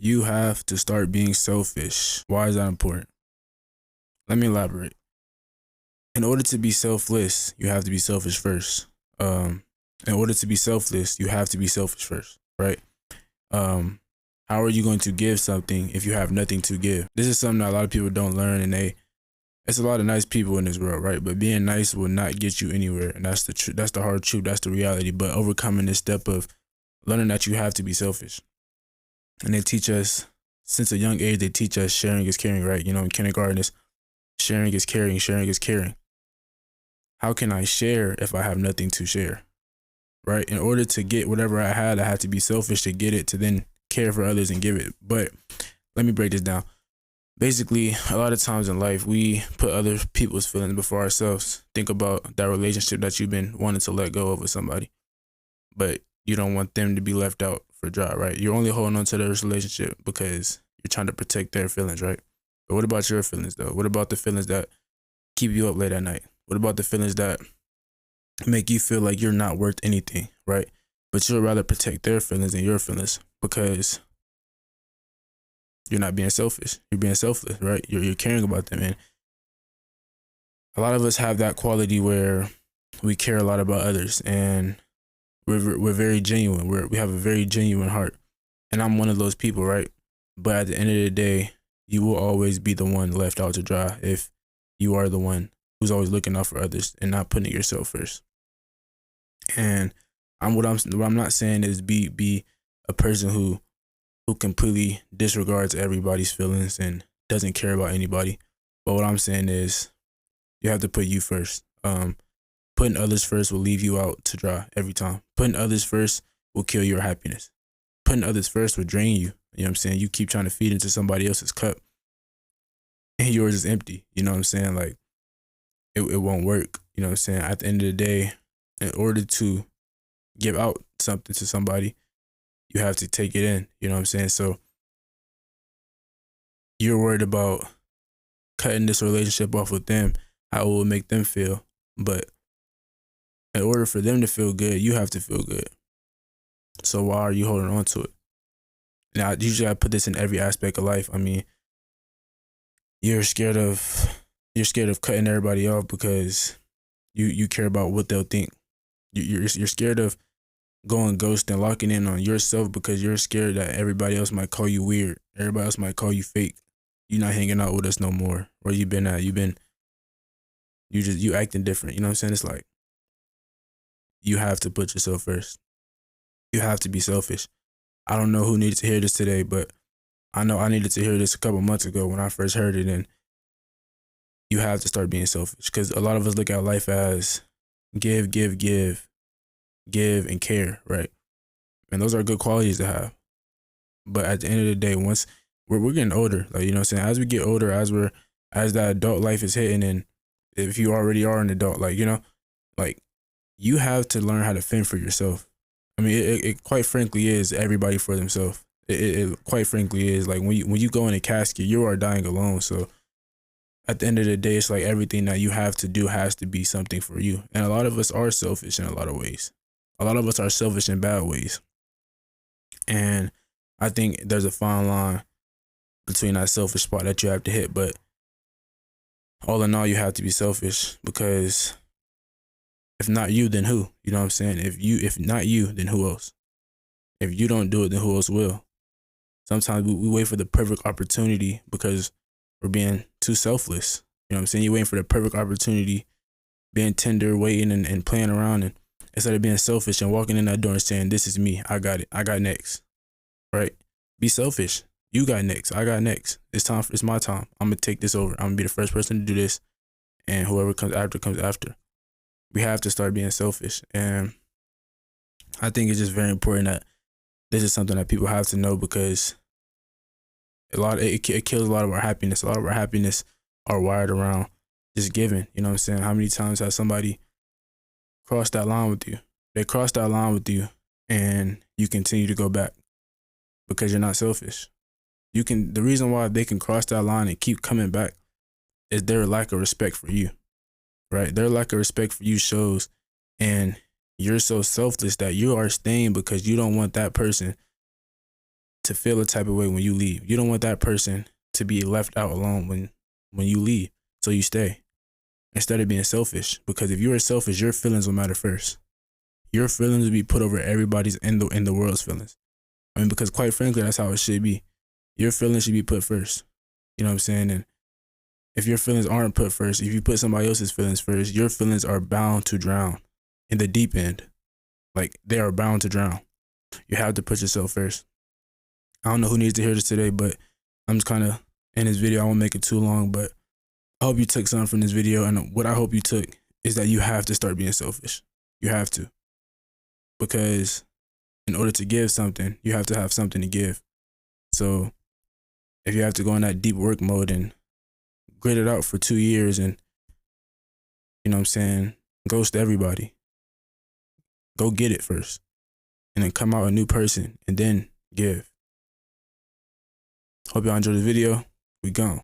You have to start being selfish. Why is that important? Let me elaborate. In order to be selfless, you have to be selfish first. Um, in order to be selfless, you have to be selfish first, right? Um, how are you going to give something if you have nothing to give? This is something that a lot of people don't learn, and it's a lot of nice people in this world, right? But being nice will not get you anywhere, and that's the truth. That's the hard truth. That's the reality. But overcoming this step of learning that you have to be selfish, and they teach us since a young age. They teach us sharing is caring, right? In kindergarten, it's sharing is caring. Sharing is caring. How can I share if I have nothing to share, right? In order to get whatever I had to be selfish to get it, to then care for others and give it. But let me break this down. Basically, a lot of times in life, we put other people's feelings before ourselves. Think about that relationship that you've been wanting to let go of with somebody, but you don't want them to be left out for dry, right? You're only holding on to this relationship because you're trying to protect their feelings, right? But what about your feelings, though? What about the feelings that keep you up late at night? What about the feelings that make you feel like you're not worth anything, right? But you'll rather protect their feelings than your feelings because you're not being selfish. You're being selfless, right? You're caring about them. And a lot of us have that quality where we care a lot about others, and we're very genuine. We have a very genuine heart. And I'm one of those people, right? But at the end of the day, you will always be the one left out to dry if you are the one who's always looking out for others and not putting yourself first. And what I'm not saying is be a person who completely disregards everybody's feelings and doesn't care about anybody. But what I'm saying is you have to put you first. Putting others first will leave you out to dry every time. Putting others first will kill your happiness. Putting others first will drain you. You know what I'm saying? You keep trying to feed into somebody else's cup and yours is empty. You know what I'm saying? Like it won't work. You know what I'm saying? At the end of the day, in order to give out something to somebody, you have to take it in. You know what I'm saying? So you're worried about cutting this relationship off with them, how it will make them feel. But in order for them to feel good, you have to feel good. So why are you holding on to it? Now, usually I put this in every aspect of life. I mean, you're scared of cutting everybody off because you care about what they'll think. You're scared of going ghost and locking in on yourself because you're scared that everybody else might call you weird. Everybody else might call you fake. You're not hanging out with us no more. Where you been at? You acting different. You know what I'm saying? It's like you have to put yourself first. You have to be selfish. I don't know who needed to hear this today, but I know I needed to hear this a couple months ago when I first heard it. And you have to start being selfish because a lot of us look at life as give, give, give, give, and care, right? And those are good qualities to have. But at the end of the day, once we're getting older, like, you know what I'm saying? As we get older, as that adult life is hitting, and if you already are an adult, like, like you have to learn how to fend for yourself. I mean, it quite frankly is everybody for themselves. It quite frankly is like when you go in a casket, you are dying alone. So at the end of the day, it's like everything that you have to do has to be something for you. And a lot of us are selfish in a lot of ways. A lot of us are selfish in bad ways. And I think there's a fine line between that selfish spot that you have to hit. But all in all, you have to be selfish because if not you, then who? You know what I'm saying? If not you, then who else? If you don't do it, then who else will? Sometimes we wait for the perfect opportunity because we're being too selfless. You know what I'm saying? You're waiting for the perfect opportunity, being tender, waiting and playing around, and instead of being selfish and walking in that door and saying, "This is me. I got it. I got next." Right? Be selfish. You got next. I got next. It's time. It's my time. I'm gonna take this over. I'm gonna be the first person to do this, and whoever comes after comes after. We have to start being selfish, and I think it's just very important that this is something that people have to know because it kills a lot of our happiness. A lot of our happiness are wired around just giving. You know what I'm saying? How many times has somebody crossed that line with you? They crossed that line with you, and you continue to go back because you're not selfish. The reason why they can cross that line and keep coming back is their lack of respect for you, right? Their lack of respect for you shows, and you're so selfless that you are staying because you don't want that person to feel a type of way when you leave. You don't want that person to be left out alone when you leave. So you stay instead of being selfish. Because if you are selfish, your feelings will matter first. Your feelings will be put over everybody's in the world's feelings. I mean, because quite frankly, that's how it should be. Your feelings should be put first. You know what I'm saying? And if your feelings aren't put first, if you put somebody else's feelings first, your feelings are bound to drown in the deep end. Like, they are bound to drown. You have to put yourself first. I don't know who needs to hear this today, but I'm just kind of in this video. I won't make it too long, but I hope you took something from this video. And what I hope you took is that you have to start being selfish. You have to. Because in order to give something, you have to have something to give. So if you have to go in that deep work mode and grit it out for 2 years and, you know what I'm saying, ghost everybody, go get it first. And then come out a new person and then give. Hope y'all enjoyed the video. We gone.